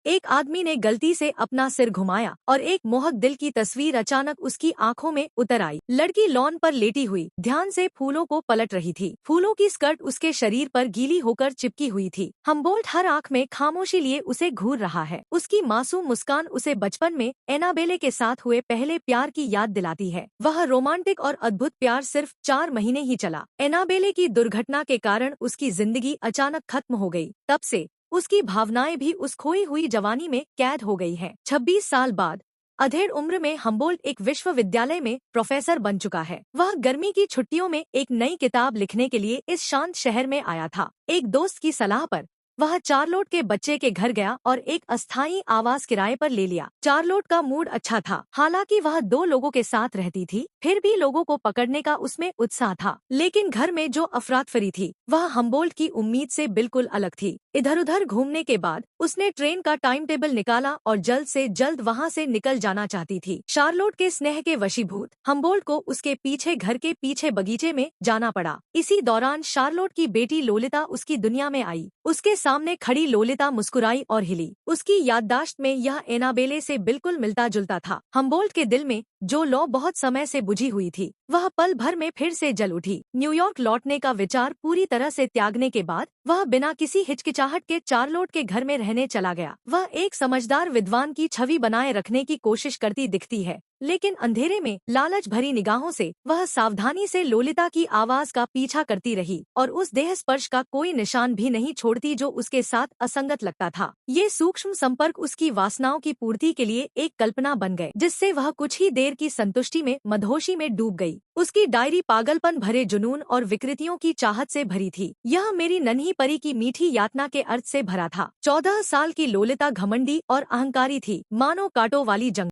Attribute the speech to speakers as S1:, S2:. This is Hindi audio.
S1: एक आदमी ने गलती से अपना सिर घुमाया और एक मोहक दिल की तस्वीर अचानक उसकी आंखों में उतर आई। लड़की लॉन पर लेटी हुई ध्यान से फूलों को पलट रही थी। फूलों की स्कर्ट उसके शरीर पर गीली होकर चिपकी हुई थी। हम्बोल्ट हर आंख में खामोशी लिए उसे घूर रहा है। उसकी मासूम मुस्कान उसे बचपन में एनाबेले के साथ हुए पहले प्यार की याद दिलाती है। वह रोमांटिक और अद्भुत प्यार सिर्फ 4 महीने ही चला। एनाबेले की दुर्घटना के कारण उसकी जिंदगी अचानक खत्म हो गई। तब से उसकी भावनाएं भी उस खोई हुई जवानी में कैद हो गई हैं। 26 साल बाद अधेड़ उम्र में हम्बोल्ट एक विश्वविद्यालय में प्रोफेसर बन चुका है। वह गर्मी की छुट्टियों में एक नई किताब लिखने के लिए इस शांत शहर में आया था। एक दोस्त की सलाह पर वह चार्लोट के बच्चे के घर गया और एक अस्थायी आवास किराए पर ले लिया। चार्लोट का मूड अच्छा था, हालांकि वह 2 लोगों के साथ रहती थी, फिर भी लोगों को पकड़ने का उसमें उत्साह था। लेकिन घर में जो अफरातफरी थी वह हम्बोल्ट की उम्मीद से बिल्कुल अलग थी। इधर-उधर घूमने के बाद उसने ट्रेन का टाइम टेबल निकाला और जल्द से जल्द वहां से निकल जाना चाहती थी। शार्लोट के स्नेह के वशीभूत हम्बोल्ट को उसके पीछे घर के पीछे बगीचे में जाना पड़ा। इसी दौरान शार्लोट की बेटी लोलिता उसकी दुनिया में आई। उसके सामने खड़ी लोलिता मुस्कुराई और हिली। उसकी याददाश्त में यह एनाबेले से बिल्कुल मिलता जुलता था। हम्बोल्ट के दिल में जो लौ बहुत समय से बुझी हुई थी वह पल भर में फिर से जल उठी। न्यूयॉर्क लौटने का विचार पूरी तरह से त्यागने के बाद वह बिना किसी हिचकिचाहट के चार्लोट के घर में रहने चला गया। वह एक समझदार विद्वान की छवि बनाए रखने की कोशिश करती दिखती है, लेकिन अंधेरे में लालच भरी निगाहों से वह सावधानी से लोलिता की आवाज का पीछा करती रही और उस देह स्पर्श का कोई निशान भी नहीं छोड़ती जो उसके साथ असंगत लगता था। ये सूक्ष्म संपर्क उसकी वासनाओं की पूर्ति के लिए एक कल्पना बन गए, जिससे वह कुछ ही देर की संतुष्टि में मदहोशी में डूब गई। उसकी डायरी पागलपन भरे जुनून और विकृतियों की चाहत से भरी थी। यह मेरी नन्ही परी की मीठी यातना के अर्थ से भरा था। 14 साल की लोलिता घमंडी और अहंकारी थी, मानो कांटों वाली जंग